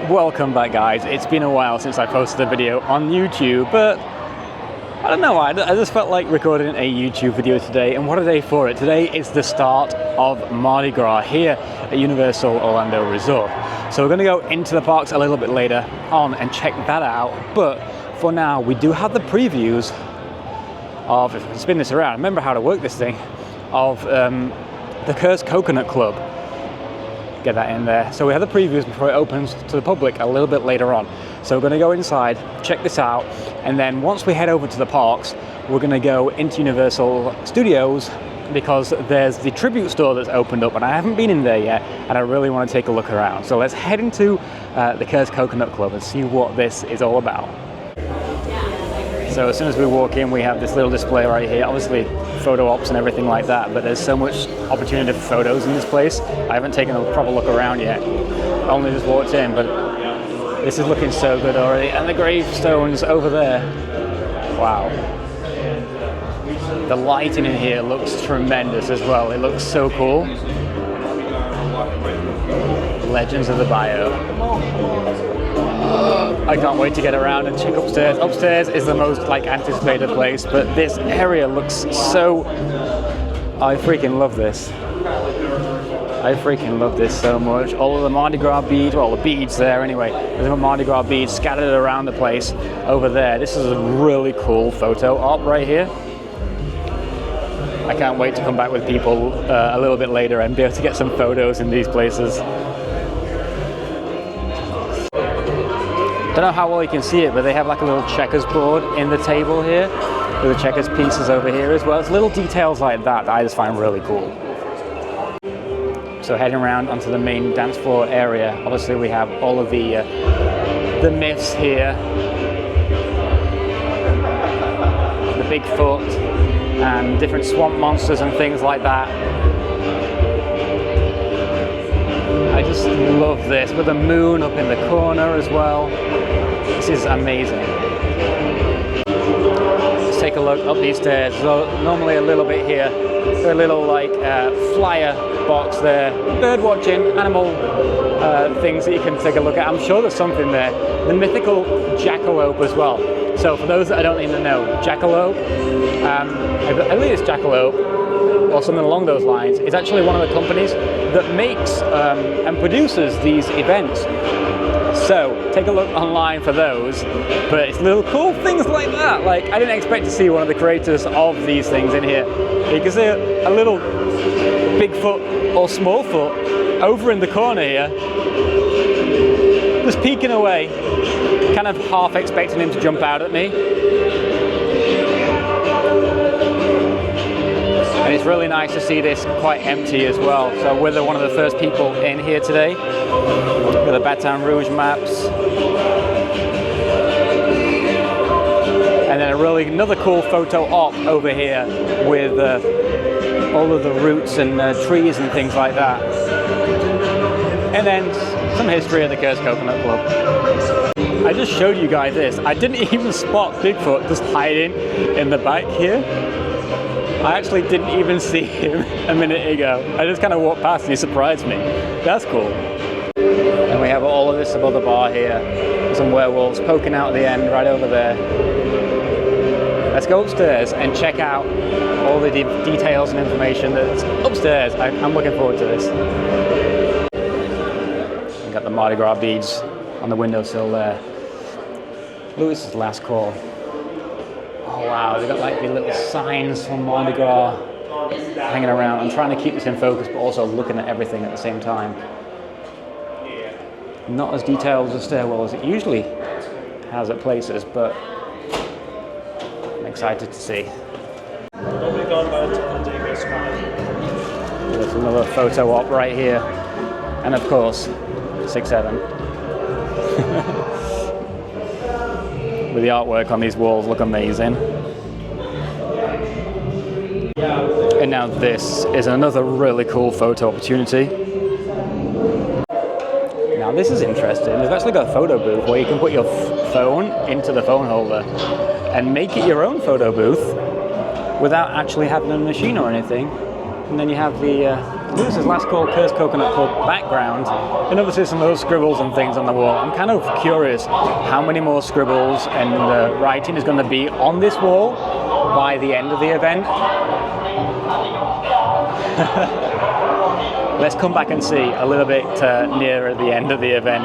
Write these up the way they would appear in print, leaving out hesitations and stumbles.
Welcome back, guys. It's been a while since I posted a video on YouTube, but I don't know why. I just felt like recording a YouTube video today, and what a day for it. Today is the start of Mardi Gras here at Universal Orlando Resort. So we're going to go into the parks a little bit later on and check that out, but for now we do have the previews of, if I can spin this around, remember how to work this thing, of the Cursed Coconut Club. Get that in there. So we have the previews before it opens to the public a little bit later on. So we're going to go inside, check this out, and then once we head over to the parks, we're going to go into Universal Studios because there's the tribute store that's opened up, and I haven't been in there yet, and I really want to take a look around. So let's head into the Cursed Coconut Club and see what this is all about. So as soon as we walk in, we have this little display right here, obviously photo ops and everything like that, but there's so much opportunity for photos in this place. I haven't taken a proper look around yet. I only just walked in, but this is looking so good already. And the gravestones over there. Wow. The lighting in here looks tremendous as well. It looks so cool. Legends of the Bayou. I can't wait to get around and check upstairs. Upstairs is the most anticipated place, but this area looks so... I freaking love this. I freaking love this so much. All of the Mardi Gras beads, well, the beads there anyway. There's some Mardi Gras beads scattered around the place over there. This is a really cool photo op right here. I can't wait to come back with people a little bit later and be able to get some photos in these places. Don't know how well you can see it, but they have like a little checkers board in the table here with the checkers pieces over here as well. It's little details like that I just find really cool. So heading around onto the main dance floor area, obviously we have all of the myths here, the Bigfoot and different swamp monsters and things like that. I just love this, with the moon up in the corner as well. This is amazing. Let's take a look up these stairs. So normally a little bit here, a little flyer box there, bird watching, animal things that you can take a look at. I'm sure there's something there. The mythical jackalope as well. So for those that I don't even know, jackalope, I believe it's jackalope, or something along those lines, is actually one of the companies that makes and produces these events. So take a look online for those, but it's little cool things like that. Like, I didn't expect to see one of the creators of these things in here. You can see a little Bigfoot or Smallfoot over in the corner here, just peeking away, kind of half expecting him to jump out at me. And it's really nice to see this quite empty as well. So we're one of the first people in here today with the Baton Rouge maps. And then another cool photo op over here with all of the roots and trees and things like that. And then some history of the Cursed Coconut Club. I just showed you guys this. I didn't even spot Bigfoot just hiding in the back here. I actually didn't even see him a minute ago. I just kind of walked past and he surprised me. That's cool. And we have all of this above the bar here. Some werewolves poking out at the end right over there. Let's go upstairs and check out all the details and information that's upstairs. I'm looking forward to this. We got the Mardi Gras beads on the windowsill there. Lewis's last call. Oh wow, they've got like the little signs from Mardi Gras hanging around. I'm trying to keep this in focus, but also looking at everything at the same time. Not as detailed as a stairwell as it usually has at places, but I'm excited to see. There's another photo op right here, and of course, 6'7". With the artwork on these walls look amazing. And now this is another really cool photo opportunity. Now this is interesting. They've actually got a photo booth where you can put your phone into the phone holder and make it your own photo booth without actually having a machine or anything. And then you have the Lewis's Last Call, Cursed Coconut Club background, and obviously some of those scribbles and things on the wall. I'm kind of curious how many more scribbles and writing is going to be on this wall by the end of the event. Let's come back and see a little bit nearer the end of the event.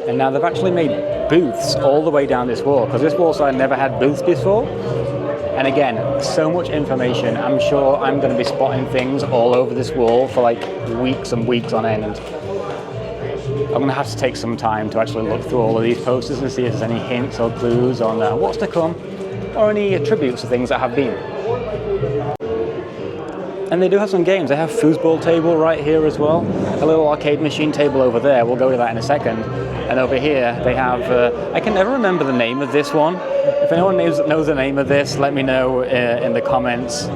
And now they've actually made booths all the way down this wall, because this wall side never had booths before. And again, so much information. I'm sure I'm going to be spotting things all over this wall for like weeks and weeks on end. I'm going to have to take some time to actually look through all of these posters and see if there's any hints or clues on what's to come, or any attributes to things that have been. And they do have some games. They have foosball table right here as well. A little arcade machine table over there. We'll go to that in a second. And over here they have, I can never remember the name of this one. If anyone knows the name of this, let me know in the comments.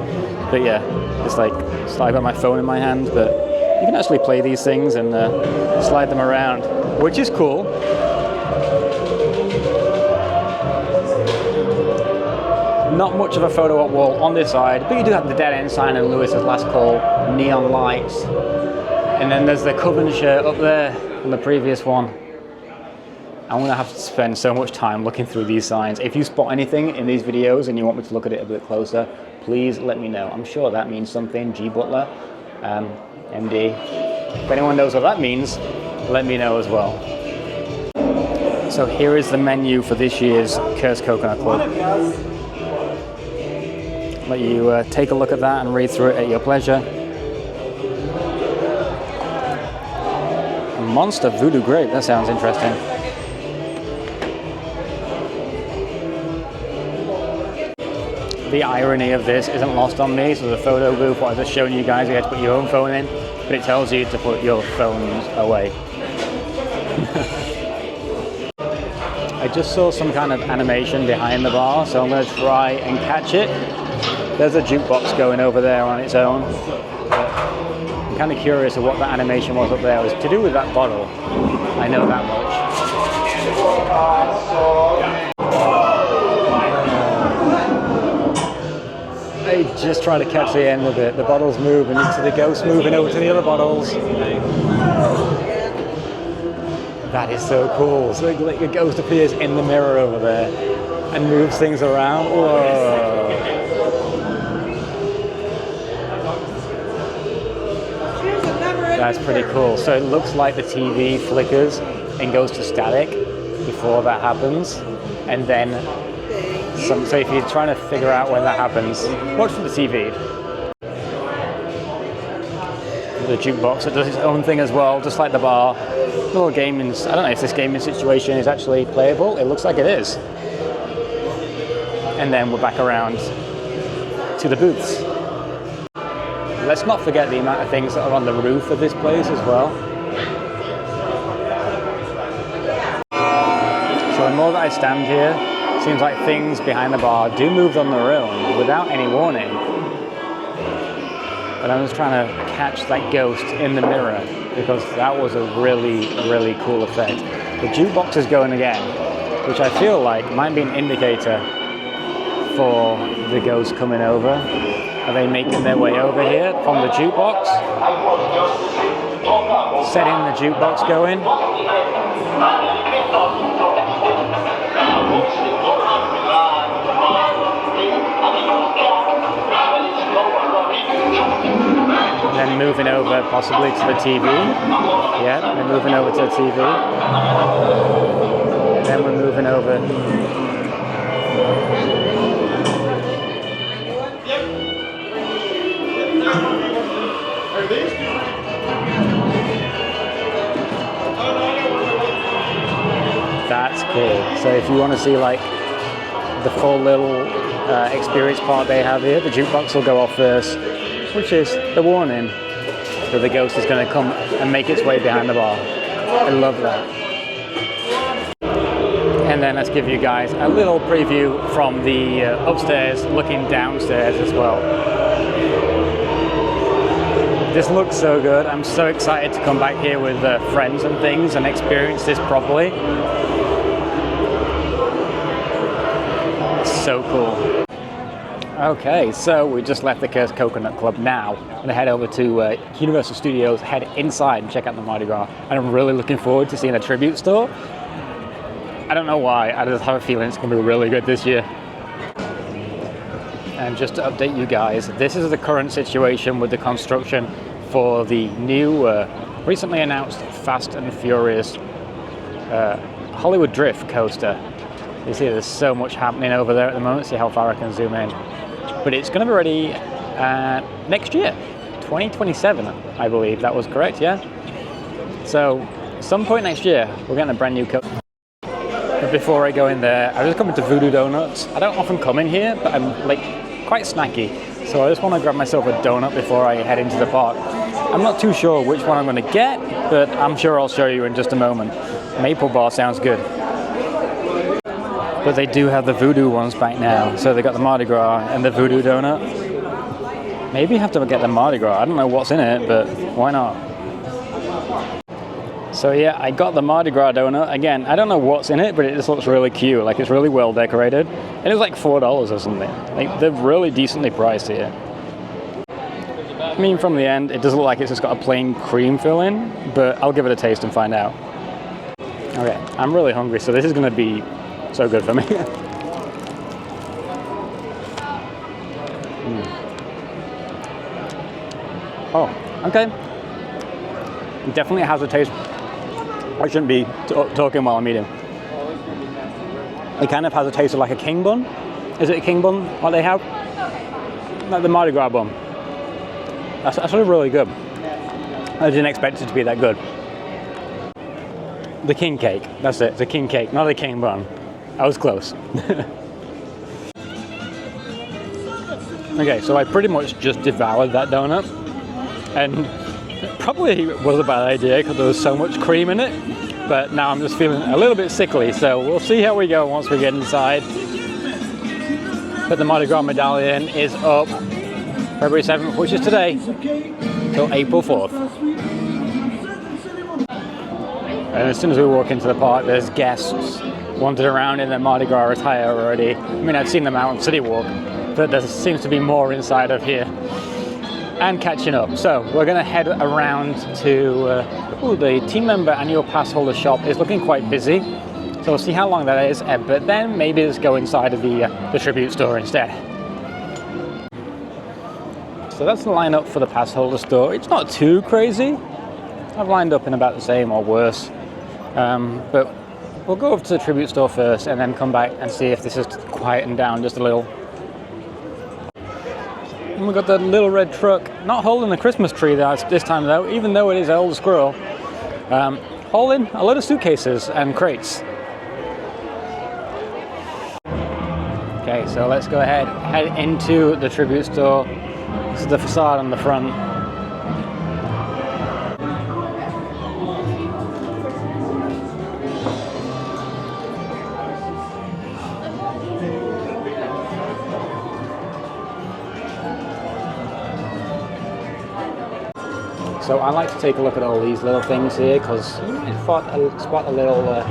But yeah, it's like, I've got my phone in my hand, but you can actually play these things and slide them around, which is cool. Not much of a photo op wall on this side, but you do have the dead end sign and Lewis's Last Call neon lights. And then there's the Coven shirt up there on the previous one. I'm going to have to spend so much time looking through these signs. If you spot anything in these videos and you want me to look at it a bit closer, please let me know. I'm sure that means something. G. Butler, MD. If anyone knows what that means, let me know as well. So here is the menu for this year's Cursed Coconut Club. Let you take a look at that and read through it at your pleasure. A Monster Voodoo Grape, that sounds interesting. The irony of this isn't lost on me. So the photo booth, what I was just showing you guys, you had to put your own phone in, but it tells you to put your phones away. I just saw some kind of animation behind the bar, so I'm going to try and catch it. There's a jukebox going over there on its own. I'm kind of curious of what that animation was up there. It was to do with that bottle. I know that much. I just try to catch the end of it. The bottles move and you see the ghost moving over to the other bottles. That is so cool. So the ghost appears in the mirror over there and moves things around. Whoa. That's pretty cool. So it looks like the TV flickers and goes to static before that happens. And then so if you're trying to figure out when that happens, watch from the TV. The jukebox, it does its own thing as well, just like the bar. Little gaming, I don't know if this gaming situation is actually playable. It looks like it is. And then we're back around to the booths. Let's not forget the amount of things that are on the roof of this place as well. So the more that I stand here, it seems like things behind the bar do move on their own without any warning. But I'm just trying to catch that ghost in the mirror because that was a really, really cool effect. The jukebox is going again, which I feel like might be an indicator for the ghost coming over. Are they making their way over here from the jukebox? Setting the jukebox going. And then moving over possibly to the TV. Yeah, they're moving over to the TV. And then we're moving over. That's cool. So if you want to see like the full little experience part they have here, the jukebox will go off first, which is the warning that the ghost is going to come and make its way behind the bar. I love that. And then let's give you guys a little preview from the upstairs, looking downstairs as well. This looks so good. I'm so excited to come back here with friends and things and experience this properly. It's so cool. Okay, so we just left the Cursed Coconut Club now. I'm going to head over to Universal Studios, head inside and check out the Mardi Gras. And I'm really looking forward to seeing a tribute store. I don't know why, I just have a feeling it's going to be really good this year. And just to update you guys, this is the current situation with the construction for the new, recently announced Fast and Furious Hollywood Drift coaster. You see there's so much happening over there at the moment. See how far I can zoom in. But it's going to be ready next year, 2027, I believe that was correct, yeah? So, some point next year, we're getting a brand new coaster. But before I go in there, I was coming to Voodoo Donuts. I don't often come in here, but I'm like quite snacky. So I just want to grab myself a donut before I head into the park. I'm not too sure which one I'm going to get, but I'm sure I'll show you in just a moment. Maple bar sounds good. But they do have the Voodoo ones back now. So they got the Mardi Gras and the Voodoo donut. Maybe you have to get the Mardi Gras. I don't know what's in it, but why not? So yeah, I got the Mardi Gras donut. Again, I don't know what's in it, but it just looks really cute. Like it's really well decorated. And it was like $4 or something. Like they're really decently priced here. I mean, from the end, it doesn't look like it's just got a plain cream filling, but I'll give it a taste and find out. Okay, I'm really hungry, so this is gonna be so good for me. Oh, okay. It definitely has a taste. I shouldn't be talking while I'm eating. It kind of has a taste of like a king bun. Is it a king bun, what they have? Like the Mardi Gras bun. That's actually really good. I didn't expect it to be that good. The king cake, that's it, the king cake, not a king bun. I was close. Okay, so I pretty much just devoured that donut. And it probably was a bad idea because there was so much cream in it. But now I'm just feeling a little bit sickly, so we'll see how we go once we get inside. But the Mardi Gras medallion is up February 7th, which is today, till April 4th. And as soon as we walk into the park, there's guests wandered around in their Mardi Gras attire already. I mean, I've seen them out on City Walk, but there seems to be more inside of here. And catching up. So we're going to head around to the team member annual pass holder shop is looking quite busy. So we'll see how long that is, but then maybe let's go inside of the tribute store instead. So that's the lineup for the pass holder store. It's not too crazy. I've lined up in about the same or worse. But we'll go over to the tribute store first and then come back and see if this is quieting down just a little. And we've got the little red truck, not holding the Christmas tree this time though, even though it is an old squirrel, holding a lot of suitcases and crates. Okay, so let's go ahead, head into the tribute store. This is the facade on the front. So I like to take a look at all these little things here because you might spot a little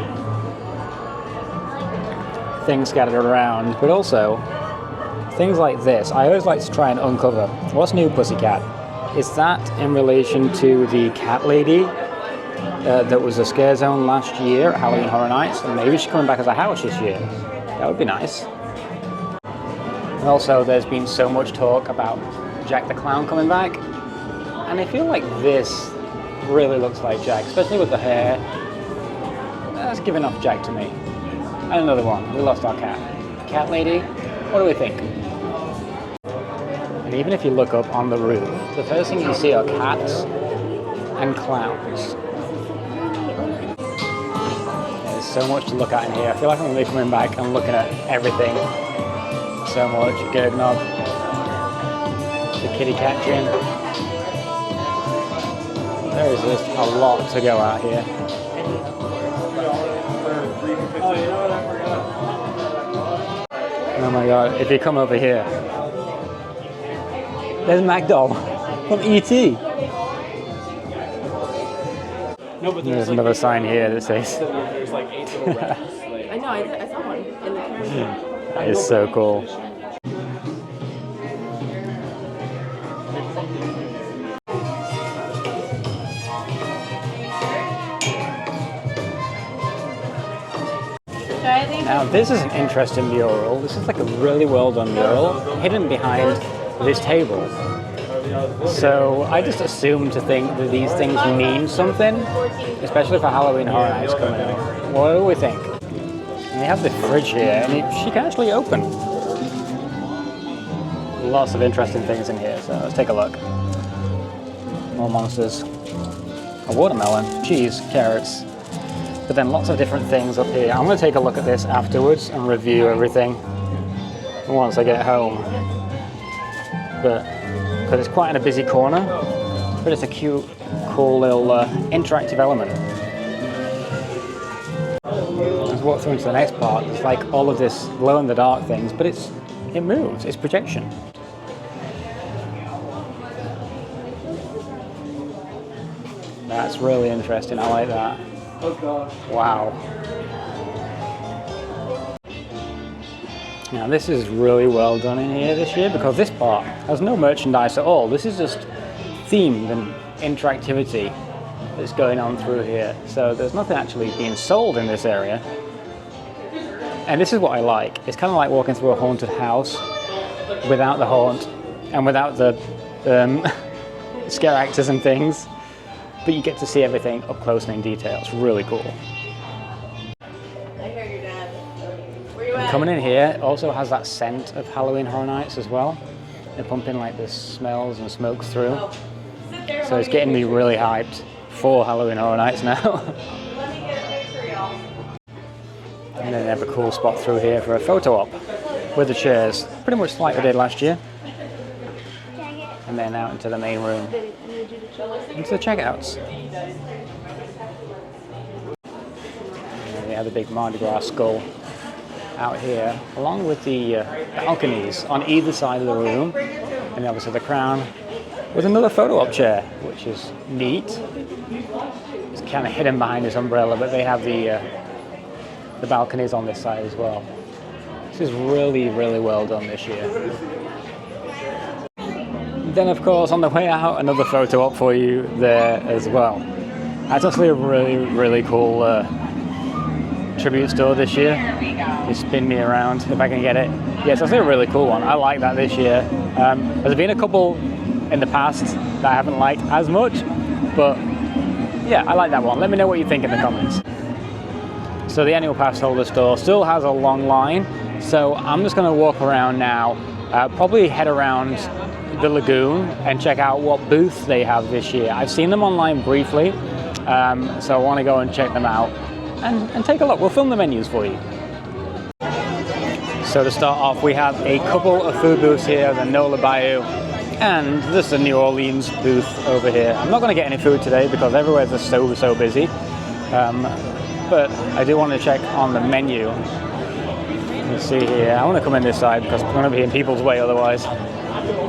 thing scattered around, but also things like this. I always like to try and uncover what's new, Pussycat. Is that in relation to the cat lady that was a scare zone last year at Halloween Horror Nights? And maybe she's coming back as a house this year. That would be nice. And also there's been so much talk about Jack the Clown coming back. And I feel like this really looks like Jack, especially with the hair. That's giving off Jack to me. And another one, we lost our cat. Cat lady, what do we think? And even if you look up on the roof, the first thing you see are cats and clowns. There's so much to look at in here. I feel like I'm going to be coming back and looking at everything. So much. Gurgnob, the kitty cat gin. There is just a lot to go out here. Oh my god, if you come over here, there's Magdoll from E.T. No, but there's another sign here that says. There's like 8 little I know, I saw one in the camera. That is so cool. Now this is an interesting mural. This is like a really well done mural hidden behind this table. So I just assume to think that these things mean something, especially for Halloween Horror Nights coming up. What do we think? And they have the fridge here, and she can actually open. Lots of interesting things in here, so let's take a look. More monsters. A watermelon, cheese, carrots. But then lots of different things up here. I'm going to take a look at this afterwards and review everything once I get home. But because it's quite in a busy corner, but it's a cute, cool little interactive element. Let's walk through into the next part. It's like all of this glow-in-the-dark things, but it moves. It's projection. That's really interesting. I like that. Wow. Now this is really well done in here this year because this part has no merchandise at all. This is just themed and interactivity that's going on through here. So there's nothing actually being sold in this area. And this is what I like. It's kind of like walking through a haunted house without the haunt and without the scare actors and things. But you get to see everything up close and in detail. It's really cool. Coming in here also has that scent of Halloween Horror Nights as well. They're pumping like the smells and smokes through. So it's getting me really hyped for Halloween Horror Nights now. And then they have a cool spot through here for a photo op with the chairs, pretty much like they did last year. And then out into the main room, into the checkouts. And we have the big Mardi Gras skull out here, along with the balconies on either side of the room, and obviously the crown with another photo op chair, which is neat. It's kind of hidden behind this umbrella, but they have the balconies on this side as well. This is really, really well done this year. Then of course on the way out, another photo op for you there as well. That's actually a really, really cool tribute store this year. You spin me around if I can get it. Yeah, it's actually a really cool one. I like that this year. There's been a couple in the past that I haven't liked as much, but yeah, I like that one. Let me know what you think in the comments. So the annual pass holder store still has a long line, so I'm just going to walk around now, probably head around the lagoon and check out what booths they have this year. I've seen them online briefly, so I want to go and check them out and take a look. We'll film the menus for you. So to start off, we have a couple of food booths here, the Nola Bayou, and this is the New Orleans booth over here. I'm not going to get any food today because everywhere's just so busy, but I do want to check on the menu. Let's see here. I want to come in this side because I'm going to be in people's way otherwise.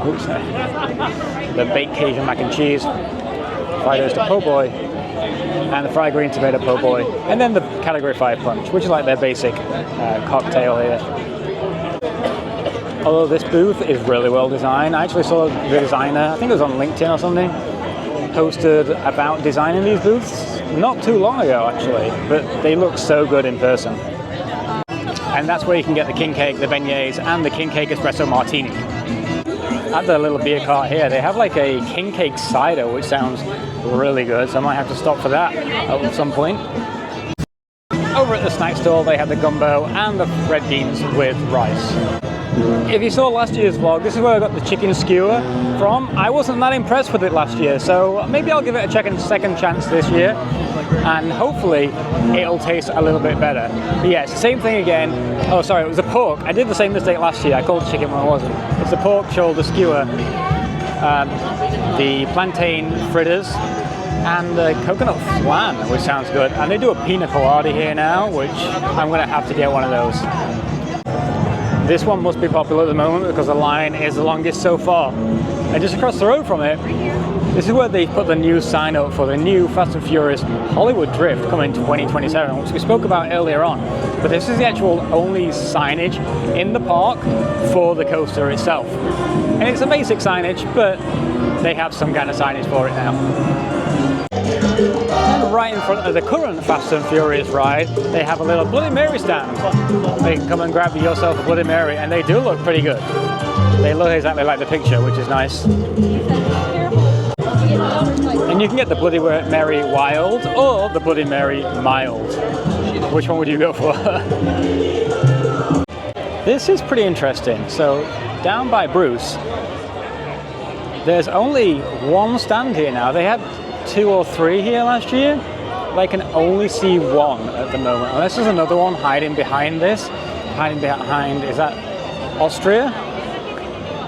Oops. The baked Cajun mac and cheese, fried oyster po' boy, and the fried green tomato po' boy, and then the category 5 punch, which is like their basic cocktail here. Although this booth is really well designed. I actually saw the designer, I think it was on LinkedIn or something, posted about designing these booths not too long ago actually, but they look so good in person. And that's where you can get the king cake, the beignets, and the king cake espresso martini. At the little beer cart here, they have like a king cake cider, which sounds really good, so I might have to stop for that at some point. Over at the snack stall, they have the gumbo and the red beans with rice. If you saw last year's vlog, this is where I got the chicken skewer from. I wasn't that impressed with it last year, so maybe I'll give it a second chance this year, and hopefully it'll taste a little bit better. But yeah, it's the same thing again. Oh, sorry, it was the pork. I did the same mistake last year. I called chicken when it wasn't. It's the pork shoulder skewer, the plantain fritters, and the coconut flan, which sounds good. And they do a pina colada here now, which I'm going to have to get one of those. This one must be popular at the moment because the line is the longest so far. And just across the road from it, this is where they put the new sign up for the new Fast and Furious Hollywood Drift coming 2027, which we spoke about earlier on. But this is the actual only signage in the park for the coaster itself. And it's a basic signage, but they have some kind of signage for it now. right in front of the current Fast and Furious ride, they have a little Bloody Mary stand. You can come and grab yourself a Bloody Mary, and they do look pretty good. They look exactly like the picture, which is nice. And you can get the Bloody Mary Wild or the Bloody Mary Mild. Which one would you go for? This is pretty interesting. So down by Bruce, there's only one stand here now. They had 2 or 3 here last year. I can only see one at the moment. Unless there's another one hiding behind this. Hiding behind, is that Austria?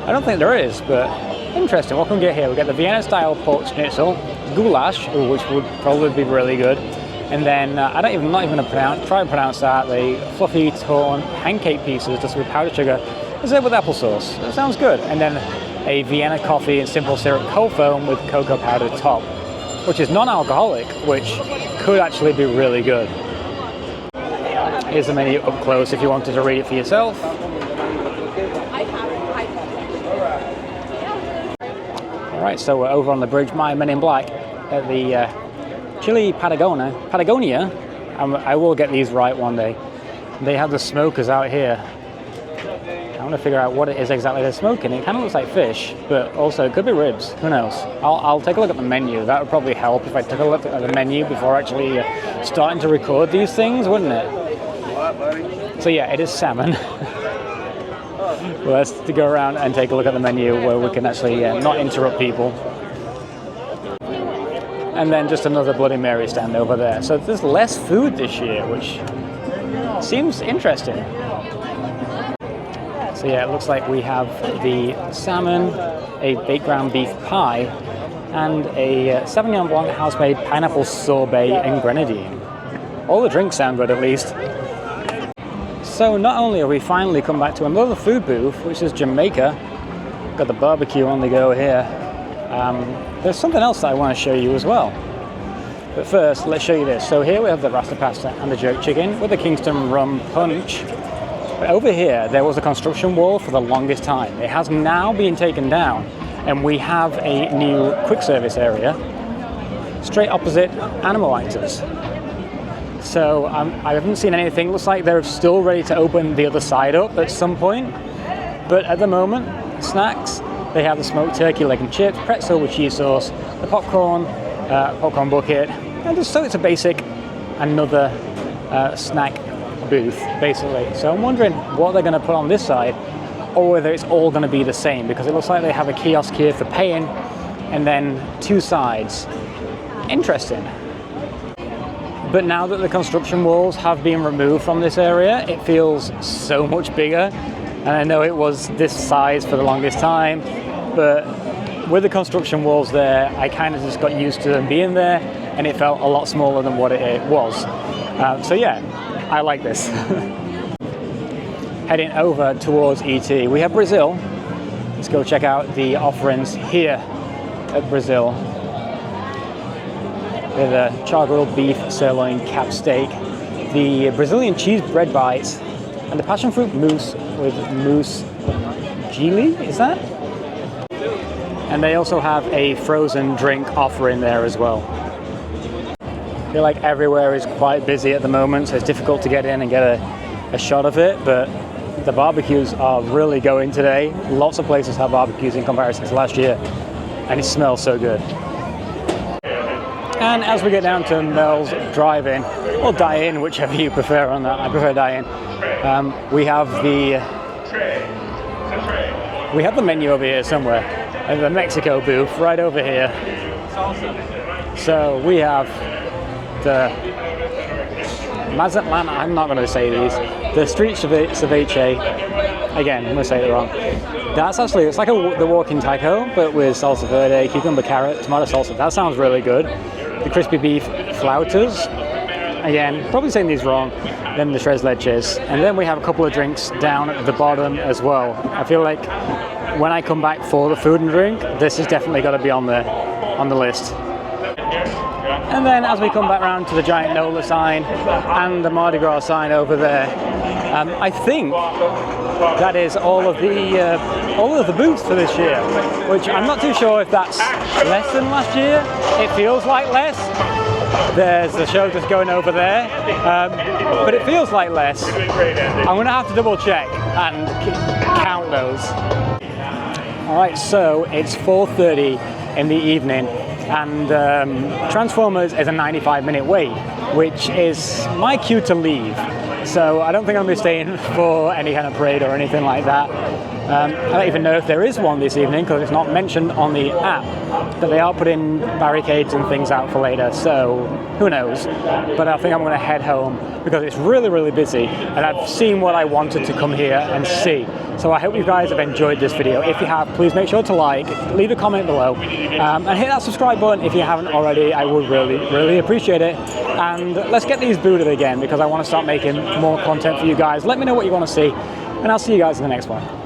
I don't think there is, but interesting. What can we get here? We get the Vienna style pork schnitzel, goulash, which would probably be really good. And then, not even going to try and pronounce that, the fluffy torn pancake pieces just with powdered sugar, is it with applesauce. That sounds good. And then a Vienna coffee and simple syrup cold foam with cocoa powder top, which is non-alcoholic, which could actually be really good. Here's the menu up close if you wanted to read it for yourself. Alright, so we're over on the bridge, my Men in Black, at the Chile Patagonia. I will get these right one day. They have the smokers out here. I want to figure out what it is exactly they're smoking. It kind of looks like fish, but also it could be ribs. Who knows? I'll take a look at the menu. That would probably help if I took a look at the menu before actually starting to record these things, wouldn't it? So yeah, it is salmon. Well, let's go around and take a look at the menu where we can actually not interrupt people. And then just another Bloody Mary stand over there. So there's less food this year, which seems interesting. So yeah, it looks like we have the salmon, a baked ground beef pie, and a Sauvignon Blanc house-made pineapple sorbet and grenadine. All the drinks sound good, at least. So not only have we finally come back to another food booth, which is Jamaica, got the barbecue on the go here. There's something else that I want to show you as well. But first, let's show you this. So here we have the Rasta pasta and the jerk chicken with the Kingston rum punch. But over here, there was a construction wall for the longest time. It has now been taken down, and we have a new quick service area straight opposite Animal Actors. So I haven't seen anything. Looks like they're still ready to open the other side up at some point. But at the moment, snacks, they have the smoked turkey leg and chips, pretzel with cheese sauce, the popcorn bucket, and just so it's a basic, another snack booth, basically. So I'm wondering what they're going to put on this side, or whether it's all going to be the same, because it looks like they have a kiosk here for paying, and then 2 sides. Interesting. But now that the construction walls have been removed from this area, it feels so much bigger. And I know it was this size for the longest time, but with the construction walls there, I kind of just got used to them being there, and it felt a lot smaller than what it was. So yeah, I like this. Heading over towards ET, we have Brazil. Let's go check out the offerings here at Brazil. With a char-grilled beef sirloin cap steak, the Brazilian cheese bread bites, and the passion fruit mousse with mousse gili, is that? And they also have a frozen drink offering there as well. I feel like everywhere is quite busy at the moment, so it's difficult to get in and get a shot of it, but the barbecues are really going today. Lots of places have barbecues in comparison to last year, and it smells so good. And as we get down to Mel's Drive-In, or Dine-In, whichever you prefer on that, I prefer Dine-In, we have the menu over here somewhere, and the Mexico booth right over here. So we have the Mazatlan, I'm not going to say these, the street ceviche, again, I'm going to say it wrong. That's actually, it's like the walking taco, but with salsa verde, cucumber, carrot, tomato salsa. That sounds really good. The crispy beef flauters, again, probably saying these wrong, then the tres leches, and then we have a couple of drinks down at the bottom as well. I feel like when I come back for the food and drink, this has definitely got to be on the list. And then as we come back around to the giant NOLA sign and the Mardi Gras sign over there, I think that is all of the booths for this year, which I'm not too sure if that's less than last year. It feels like less, There's the show just going over there, but it feels like less. I'm going to have to double check and count those. Alright, so it's 4:30 in the evening, and Transformers is a 95-minute wait, which is my cue to leave. So I don't think I'm going to be staying for any kind of parade or anything like that. I don't even know if there is one this evening because it's not mentioned on the app, but they are putting barricades and things out for later, so who knows. But I think I'm going to head home because it's really, really busy, and I've seen what I wanted to come here and see. So I hope you guys have enjoyed this video. If you have, please make sure to like, leave a comment below, and hit that subscribe button if you haven't already. I would really, really appreciate it. And let's get these booted again because I want to start making more content for you guys. Let me know what you want to see, and I'll see you guys in the next one.